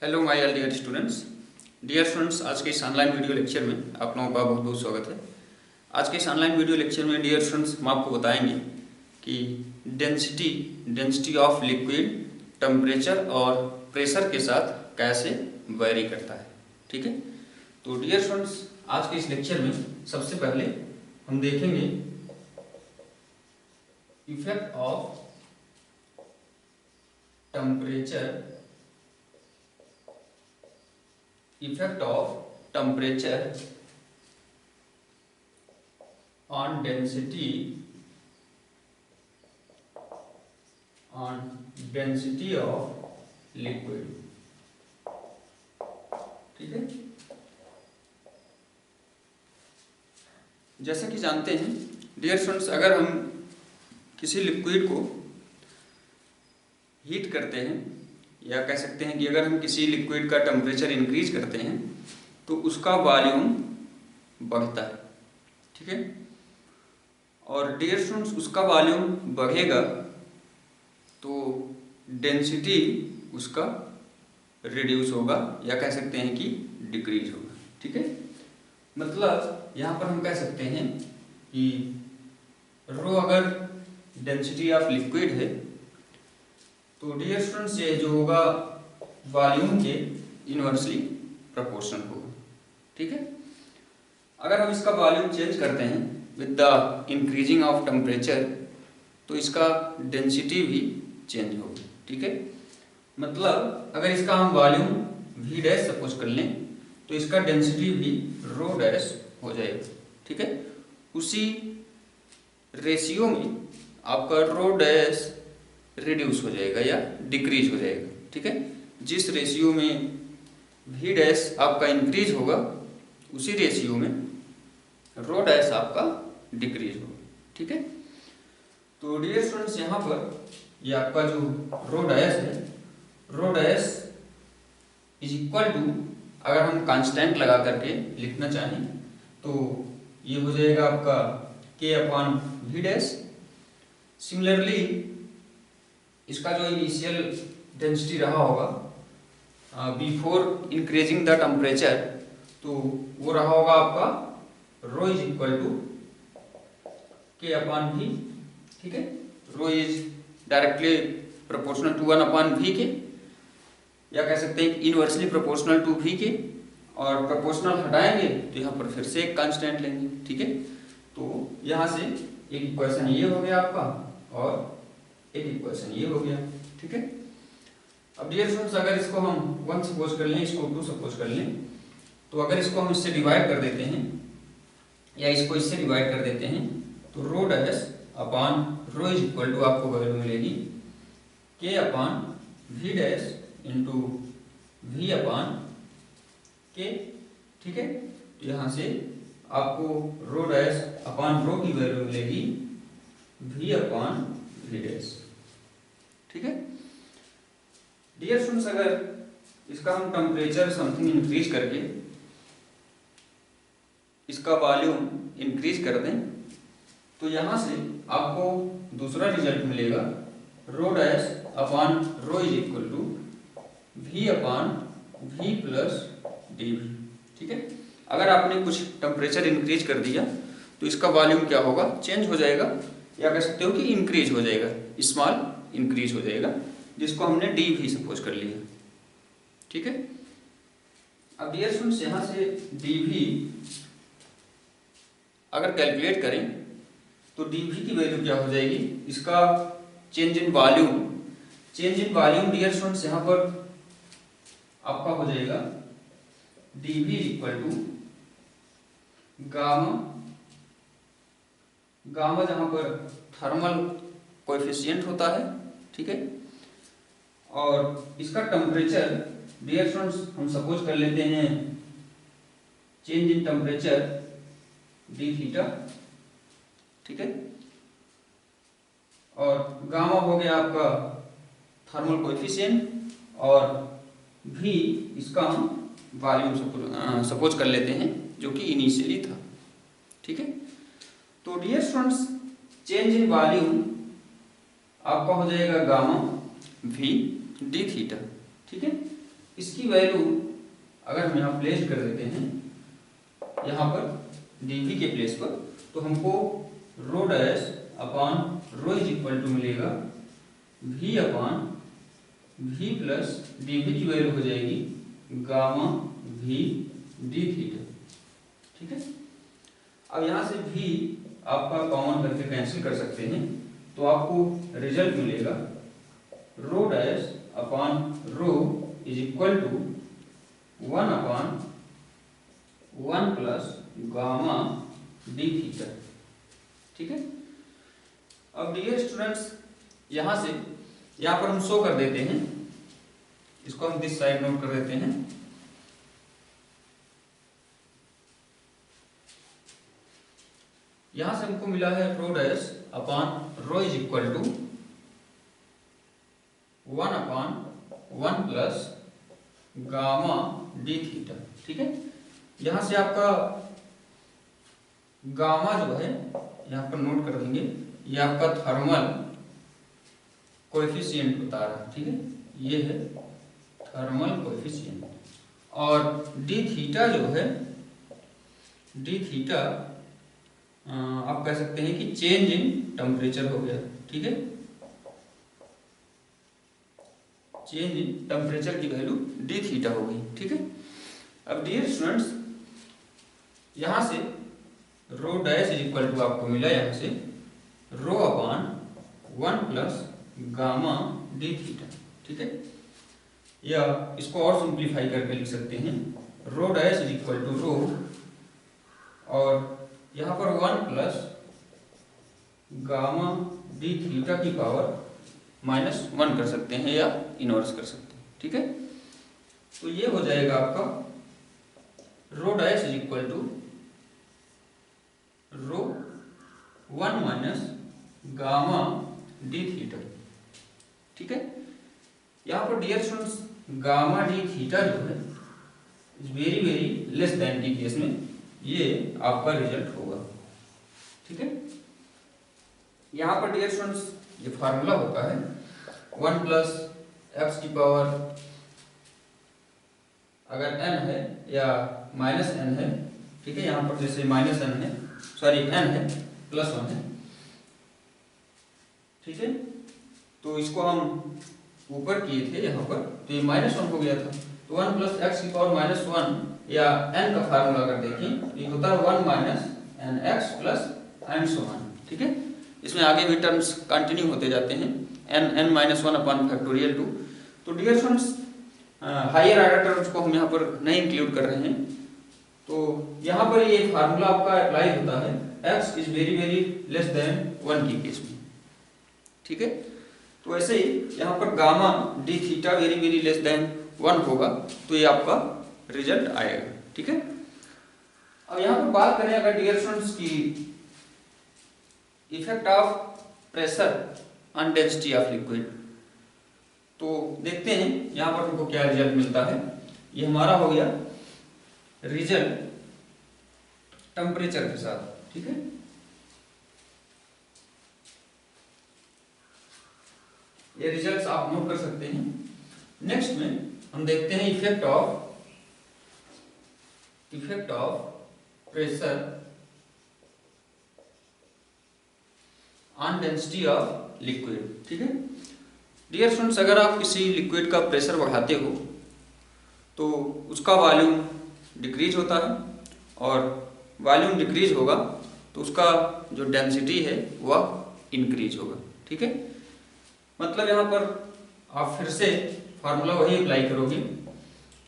Hello my all dear students, आज के इस ऑनलाइन वीडियो लेक्चर में आप लोगों का बहुत बहुत स्वागत है। आज के इस ऑनलाइन वीडियो लेक्चर में डियर स्टूडेंट्स हम आपको बताएंगे कि डेंसिटी ऑफ लिक्विड टेम्परेचर और प्रेशर के साथ कैसे वेरी करता है। ठीक है, तो डियर स्टूडेंट्स आज के इस लेक्चर में सबसे पहले हम देखेंगे effect of temperature on density of liquid। ठीक है, जैसा कि जानते हैं डियर स्टूडेंट्स, अगर हम किसी लिक्विड को हीट करते हैं या कह सकते हैं कि अगर हम किसी लिक्विड का टेम्परेचर इंक्रीज करते हैं तो उसका वॉल्यूम बढ़ता है। ठीक है, और डियर स्टूडेंट्स उसका वॉल्यूम बढ़ेगा तो डेंसिटी उसका रिड्यूस होगा या कह सकते हैं कि डिक्रीज होगा। ठीक है, मतलब यहाँ पर हम कह सकते हैं कि रो अगर डेंसिटी ऑफ लिक्विड है तो डियर स्टूडेंट्स ये जो होगा वॉल्यूम के इनवर्सली प्रोपोर्शनल होगा। ठीक है, अगर हम इसका वॉल्यूम चेंज करते हैं with the increasing of temperature तो इसका डेंसिटी भी चेंज होगी। ठीक है, मतलब अगर इसका हम वॉल्यूम वी डैश सपोज कर लें तो इसका डेंसिटी भी रो डैश हो जाएगा। ठीक है, उसी रेशियो में आपका रो डैश रिड्यूस हो जाएगा या डिक्रीज हो जाएगा। ठीक है, जिस रेशियो में वी डैश आपका इंक्रीज होगा उसी रेशियो में रो डैश आपका डिक्रीज होगा। ठीक है, तो डियर स्टूडेंट्स यहाँ पर ये आपका जो रो डैश है, rho dash is equal to, अगर हम कांस्टेंट लगा करके लिखना चाहें तो ये हो जाएगा आपका के अपॉन वी डैश। सिमिलरली इसका जो इनिशियल डेंसिटी रहा होगा बिफोर इंक्रीजिंग द टेम्परेचर तो वो रहा होगा आपका rho is equal to K upon V. ठीक है, rho is directly proportional to 1 upon V K, या कह सकते हैं इनवर्सली प्रोपोर्शनल टू वी के, और प्रोपोर्शनल हटाएंगे तो यहाँ पर फिर से एक कांस्टेंट लेंगे। ठीक है, तो यहाँ से एक इक्वेशन ये हो गया आपका और एक इक्वेशन ये हो गया। ठीक है, अब डियर स्टूडेंट्स अगर इसको हम 1 सपोज कर लें, इसको 2 सपोज कर लें, तो अगर इसको हम इससे डिवाइड कर देते हैं या इसको इससे डिवाइड कर देते हैं तो rho dash upon rho is equal to आपको वैल्यू मिलेगी K upon V dash into V upon K. ठीक है, तो यहाँ से आपको रो डैश अपॉन रो की वैल्यू मिलेगी वी अपॉन वी डैश। ठीक है, डियर स्टूडेंट्स अगर इसका हम टेम्परेचर समथिंग इंक्रीज करके इसका वॉल्यूम इंक्रीज कर दें तो यहाँ से आपको दूसरा रिजल्ट मिलेगा rho dash upon rho is equal to V upon V plus d V. ठीक है, अगर आपने कुछ टेम्परेचर इंक्रीज कर दिया तो इसका वॉल्यूम क्या होगा, चेंज हो जाएगा, या कह सकते हो कि इंक्रीज हो जाएगा, स्मॉल इंक्रीज हो जाएगा, जिसको हमने डी भी सपोज कर लिया। ठीक है, अब डियर स्टूडेंट्स यहाँ से डी भी अगर कैलकुलेट करें तो डी भी की वैल्यू क्या हो जाएगी, इसका change in volume dear students यहाँ पर आपका हो जाएगा डी भी इक्वल टू गामा जहाँ पर थर्मल कोएफिशिएंट होता है। ठीक है, और इसका टेम्परेचर डियर स्टूडेंट्स हम सपोज कर लेते हैं change in temperature D theta. ठीक है, और गामा हो गया आपका थर्मल कोएफिशिएंट और भी इसका हम वॉल्यूम सपोज कर लेते हैं जो कि इनिशियली था। ठीक है, तो dear students change in volume आपका हो जाएगा गामा वी डी थीटा। ठीक है, इसकी वैल्यू अगर हम यहाँ प्लेस कर देते हैं यहाँ पर dv के प्लेस पर, तो हमको rho dash upon rho is equal to मिलेगा v upon v plus dv की वैल्यू हो जाएगी गामा v d थीटा। ठीक है, अब यहाँ से v आपका कॉमन करके कैंसिल कर सकते हैं, तो आपको रिजल्ट मिलेगा rho dash upon rho is equal to 1 upon 1 plus gamma D theta. ठीक है, अब डियर स्टूडेंट्स यहाँ से यहाँ पर हम शो कर देते हैं, इसको हम दिस साइड नोट कर देते हैं। यहां से हमको मिला है rho dash upon rho is equal to 1 upon 1 plus gamma D theta. ठीक है, यहां से आपका गामा जो है यहाँ पर नोट कर देंगे, ये आपका थर्मल कोएफिशिएंट बता रहा है। ठीक है, ये है थर्मल कोएफिशिएंट, और डी थीटा जो है, डी थीटा आप कह सकते हैं कि चेंज इन टेम्परेचर हो गया। ठीक है, चेंज इन टेम्परेचर की वैल्यू डी थीटा हो गई। ठीक है, अब डियर स्टूडेंट्स यहां से rho dash is equal to आपको मिला यहाँ से rho upon 1 plus gamma D theta. ठीक है, या इसको और सिंप्लीफाई करके लिख सकते हैं rho dash is equal to rho, और यहाँ पर 1 प्लस गामा डी थीटा की पावर -1 कर सकते हैं या इनवर्स कर सकते हैं। ठीक है, तो ये हो जाएगा आपका rho dash is equal to rho 1 minus gamma D theta. ठीक है, यहाँ पर dear students gamma D theta जो है very very less than T case में ये आपका रिजल्ट होगा। ठीक है, यहाँ पर डियर स्टूडेंट्स ये फार्मूला होता है 1 प्लस एक्स की पावर अगर n है या -n है। ठीक है, यहाँ पर जैसे -n है, सॉरी n है +1 है। ठीक है, तो इसको हम ऊपर किए थे यहाँ पर, तो ये -1 हो गया था, तो 1 प्लस एक्स की पावर -1 या n का फार्मूला अगर देखें ये होता है 1 minus n x plus n so one. ठीक है, इसमें आगे भी टर्म्स कंटिन्यू होते जाते हैं n -1 अपॉन फैक्टोरियल 2। तो dear students higher order terms को हम यहाँ पर नहीं इंक्लूड कर रहे हैं, तो यहाँ पर ये फार्मूला आपका अप्लाई होता है x is very very less than 1 की केस में। ठीक है, तो ऐसे ही यहाँ पर gamma D theta very very less than 1 होगा, तो ये आपका रिजल्ट आएगा। ठीक है, अब यहाँ पर बात करें अगर डियर स्टूडेंट्स की effect of pressure on density of liquid, तो देखते हैं यहाँ पर हमको क्या रिजल्ट मिलता है। ये हमारा हो गया रिजल्ट टेम्परेचर के साथ। ठीक है, ये रिजल्ट्स आप नोट कर सकते हैं। नेक्स्ट में हम देखते हैं effect of pressure on density of liquid. ठीक है, डियर स्टूडेंट्स अगर आप किसी लिक्विड का प्रेशर बढ़ाते हो तो उसका वॉल्यूम डिक्रीज होता है, और वॉल्यूम डिक्रीज होगा तो उसका जो डेंसिटी है वह इंक्रीज होगा। ठीक है, मतलब यहाँ पर आप फिर से फार्मूला वही अप्लाई करोगे,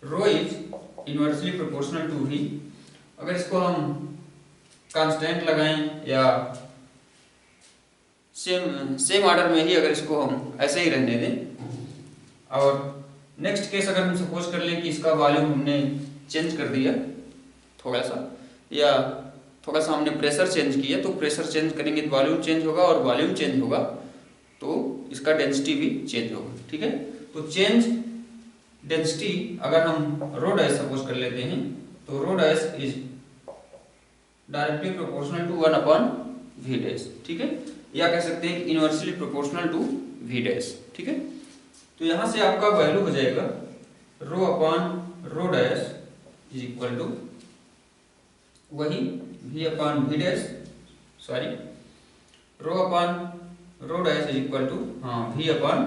rho is inversely proportional to V. अगर इसको हम कांस्टेंट लगाएं या सेम ऑर्डर में ही अगर इसको हम ऐसे ही रहने दें, और नेक्स्ट केस अगर हम सपोज कर लें कि इसका वॉल्यूम हमने चेंज कर दिया थोड़ा सा, या थोड़ा सा हमने प्रेशर चेंज किया, तो प्रेशर चेंज करेंगे तो वॉल्यूम चेंज होगा, और वॉल्यूम चेंज होगा तो इसका डेंसिटी भी चेंज होगा। ठीक है, तो चेंज डेंसिटी अगर हम रो डैश सपोज कर लेते हैं, तो rho dash is directly proportional to 1 upon V dash. ठीक है, या कह सकते हैं inversely proportional to V dash. ठीक है, तो यहाँ से आपका वैल्यू हो जाएगा rho upon rho dash is equal to वही v upon v dash, sorry rho upon rho dash is equal to v upon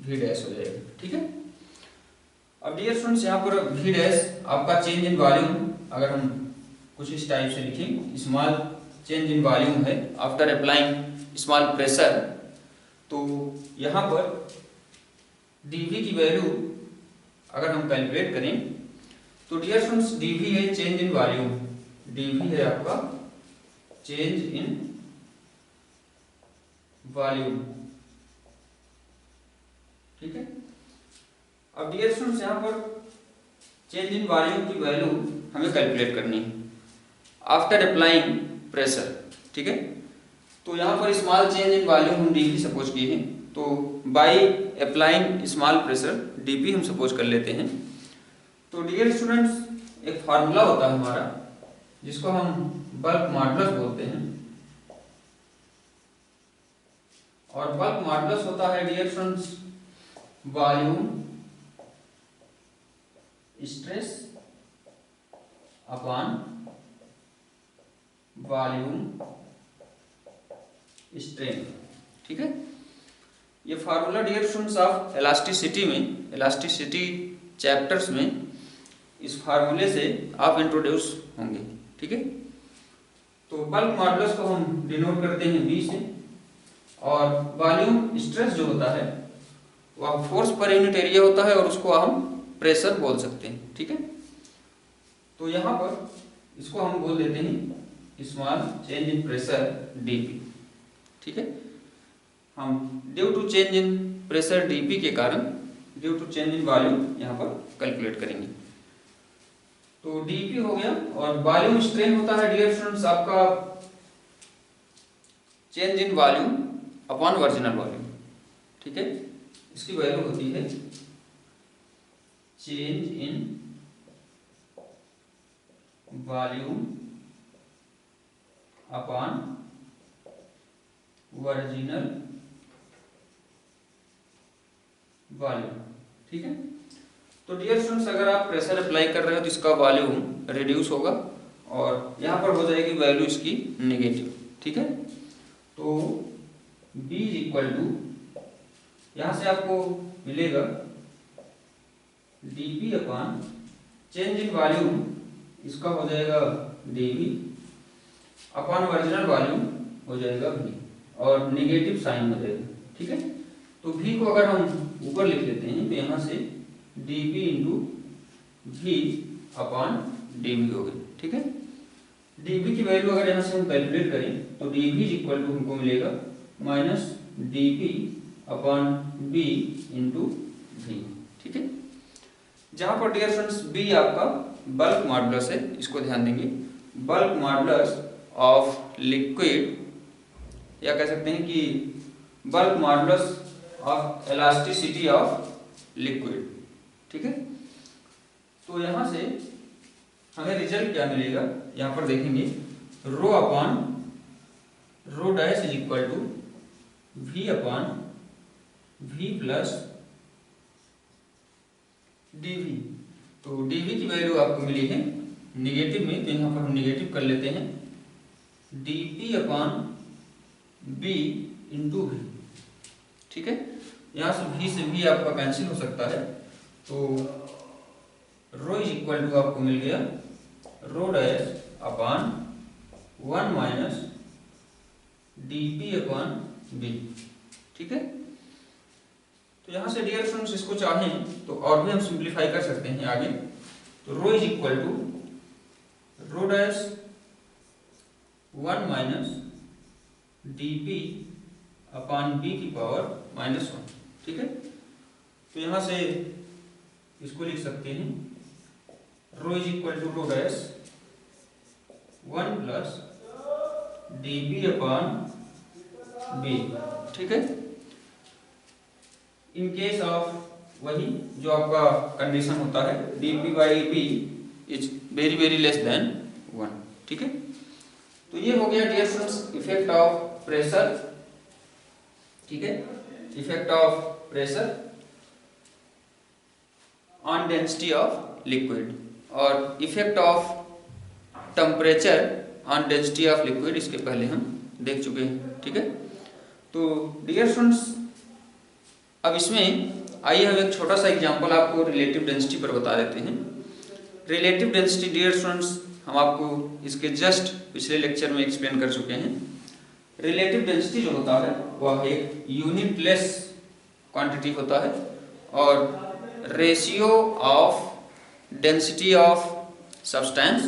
v dash हो जाएगा। ठीक है। अब डियर स्टूडेंट्स यहाँ पर v डैश आपका चेंज इन वॉल्यूम, अगर हम कुछ इस टाइप से लिखें, स्मॉल चेंज इन वॉल्यूम है आफ्टर अप्लाइंग स्मॉल प्रेशर, तो यहाँ पर dv की वैल्यू अगर हम कैलकुलेट करें तो डियर स्टूडेंट्स dv है चेंज इन वॉल्यूम, dv है आपका चेंज इन वॉल्यूम। ठीक है। अब डियर स्टूडेंट्स यहाँ पर चेंज इन वॉल्यूम की वैल्यू हमें कैलकुलेट करनी है आफ्टर अप्लाइंग प्रेशर। ठीक है। तो यहाँ पर स्मॉल चेंज इन वॉल्यूम हम dv सपोज किए हैं, तो by applying small pressure dp हम सपोज कर लेते हैं। तो डियर स्टूडेंट्स एक फार्मूला होता है हमारा जिसको हम बल्क मॉडुलस बोलते हैं, और बल्क मॉडुलस होता है dear students volume stress upon volume strain. ठीक है। ये formula dear students of elasticity में, इलास्टिसिटी चैप्टर्स में इस फार्मूले से आप इंट्रोड्यूस होंगे। ठीक है। तो बल्क मॉडुलस को हम डिनोट करते हैं B से, और वॉल्यूम स्ट्रेस जो होता है वह फोर्स पर यूनिट एरिया होता है और उसको हम प्रेशर बोल सकते हैं। ठीक है। तो यहाँ पर इसको हम बोल देते हैं small change in pressure dp। ठीक है। हम due to change in pressure dp के कारण due to change in volume यहाँ पर कैलकुलेट करेंगे। तो dp हो गया, और वॉल्यूम स्ट्रेन होता है डियर स्टूडेंट्स आपका change in volume upon original volume. ठीक है। इसकी वैल्यू होती है change in volume upon original volume. ठीक है। तो डियर स्टूडेंट्स अगर आप प्रेशर अप्लाई कर रहे हो तो इसका वॉल्यूम रिड्यूस होगा और यहाँ पर हो जाएगी वैल्यू इसकी नेगेटिव। ठीक है। तो B इज इक्वल टू, यहाँ से आपको मिलेगा dP upon change in volume, इसका हो जाएगा dV अपॉन वर्जिनल वॉल्यूम हो जाएगा V, और नेगेटिव साइन हो जाएगा। ठीक है। तो V को अगर हम ऊपर लिख लेते हैं तो यहाँ से dP into V upon dV हो गई। ठीक है। dV की वैल्यू अगर यहाँ से हम कैलकुलेट करें तो dV इज इक्वल टू हमको मिलेगा minus dP upon B into V। ठीक है। जहाँ पर डियर फ्रेंड्स B आपका बल्क मॉडुलस है, इसको ध्यान देंगे, बल्क मॉडुलस ऑफ लिक्विड, या कह सकते हैं कि bulk modulus of elasticity of liquid. ठीक है। तो यहाँ से हमें रिजल्ट क्या मिलेगा, यहाँ पर देखेंगे rho upon rho dash is equal to V upon V plus dV। तो dV की वैल्यू आपको मिली है निगेटिव में, तो यहाँ पर हम निगेटिव कर लेते हैं dP upon B into V। ठीक है। यहाँ से V आपका कैंसिल हो सकता है, तो रो इज इक्वल टू आपको मिल गया रो dash upon 1 minus dP upon B। ठीक है। तो यहाँ से डियर फ्रेंड्स इसको चाहें तो और भी हम सिंप्लीफाई कर सकते हैं आगे। तो rho is equal to rho dash 1 minus dP upon B की पावर -1। ठीक है। तो यहाँ से इसको लिख सकते हैं rho is equal to rho dash 1 plus dP upon B। ठीक है। इन केस ऑफ वही जो आपका कंडीशन होता है dP by B is very very less than 1। ठीक है। तो ये हो गया dear friends effect of pressure. ठीक है। Effect of pressure on density of liquid और effect of temperature on density of liquid इसके पहले हम देख चुके हैं। ठीक है, तो डियर स्टूडेंट्स अब इसमें आइए हम एक छोटा सा एग्जांपल आपको रिलेटिव डेंसिटी पर बता देते हैं। रिलेटिव डेंसिटी डियर स्टूडेंट्स हम आपको इसके जस्ट पिछले लेक्चर में एक्सप्लेन कर चुके हैं। रिलेटिव डेंसिटी जो होता है वह एक यूनिटलेस क्वांटिटी होता है और ratio of density of substance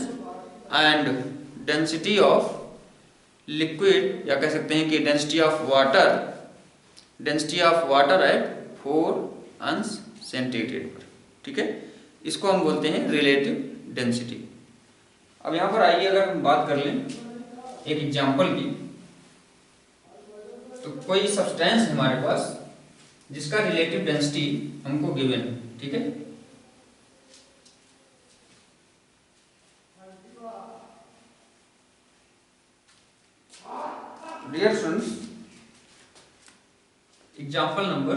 and density of liquid, या कह सकते हैं कि डेंसिटी ऑफ वाटर एट 4 अंश सेंटीग्रेड पर। ठीक है, इसको हम बोलते हैं रिलेटिव डेंसिटी। अब यहाँ पर आइए अगर हम बात कर लें एक एग्जांपल की, तो कोई सब्सटेंस है हमारे पास जिसका रिलेटिव डेंसिटी हमको गिवन है। ठीक है, dear students example number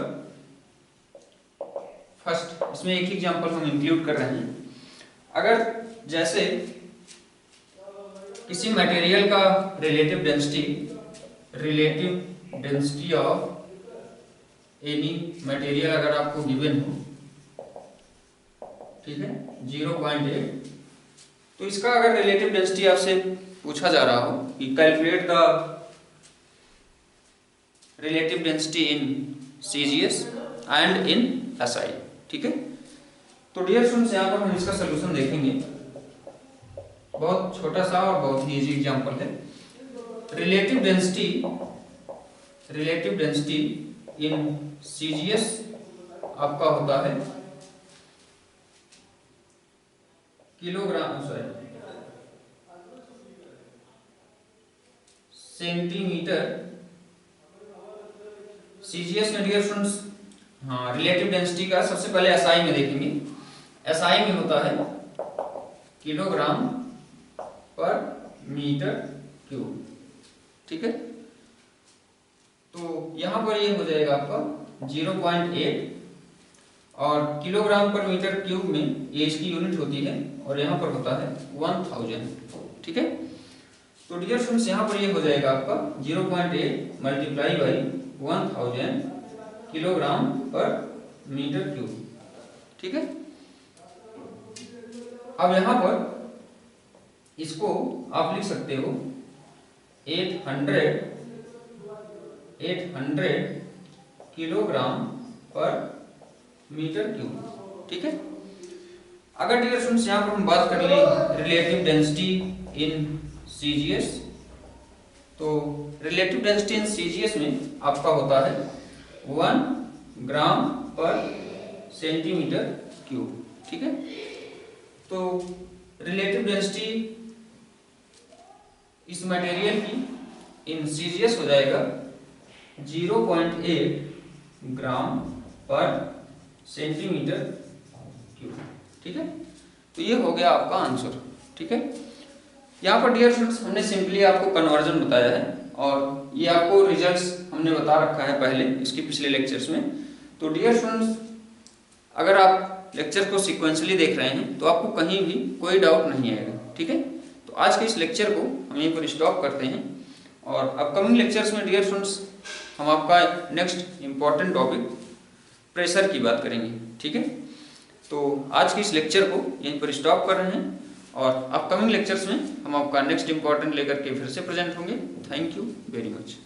first, इसमें एक ही एग्जांपल हम इंक्लूड कर रहे हैं। अगर जैसे किसी मटेरियल का relative density of any material अगर आपको गिवन हो, ठीक है, 0.8, तो इसका अगर रिलेटिव डेंसिटी आपसे पूछा जा रहा हो कि calculate the relative density in CgS and in SI। ठीक है, तो डियर स्टूडेंट्स यहाँ पर हम इसका सोल्यूशन देखेंगे। बहुत छोटा सा और बहुत ही इजी एग्जांपल है। रिलेटिव डेंसिटी इन CgS आपका होता है सेंटीमीटर। CgS में डियर स्टूडेंट्स हाँ रिलेटिव डेंसिटी का सबसे पहले SI में देखेंगे। SI में होता है किलोग्राम पर मीटर क्यूब। ठीक है, तो यहाँ पर ये हो जाएगा आपका 0.8 और किलोग्राम पर मीटर क्यूब में ये इसकी यूनिट होती है और यहाँ पर होता है 1000। ठीक है, तो डियर स्टूडेंट्स यहाँ पर ये हो जाएगा आपका 0.8 मल्टीप्लाई बाई 1000 किलोग्राम पर मीटर क्यूब। ठीक है, अब यहाँ पर इसको आप लिख सकते हो 800 किलोग्राम पर मीटर क्यूब। ठीक है, अगर डियर स्टूडेंट्स यहाँ पर हम बात कर ले रिलेटिव डेंसिटी इन CgS, तो रिलेटिव डेंसिटी इन CgS में आपका होता है 1 ग्राम पर सेंटीमीटर क्यूब। ठीक है, तो रिलेटिव डेंसिटी इस मटेरियल की इन CgS हो जाएगा 0.8 ग्राम पर सेंटीमीटर क्यूब। ठीक है, तो ये हो गया आपका आंसर। ठीक है, यहाँ पर डियर स्टूडेंट्स हमने सिंपली आपको कन्वर्जन बताया है और ये आपको रिजल्ट्स हमने बता रखा है पहले इसके पिछले लेक्चर्स में। तो डियर स्टूडेंट्स अगर आप लेक्चर को सिक्वेंशली देख रहे हैं तो आपको कहीं भी कोई डाउट नहीं आएगा। ठीक है, तो आज के इस लेक्चर को हम यहीं पर स्टॉप करते हैं और अपकमिंग लेक्चर्स में डियर स्टूडेंट्स हम आपका नेक्स्ट इम्पॉर्टेंट टॉपिक प्रेशर की बात करेंगे। ठीक है, तो आज के इस लेक्चर को यहीं पर स्टॉप कर रहे हैं और अपकमिंग लेक्चर्स में हम आपका नेक्स्ट इंपॉर्टेंट लेकर के फिर से प्रेजेंट होंगे। Thank you very much.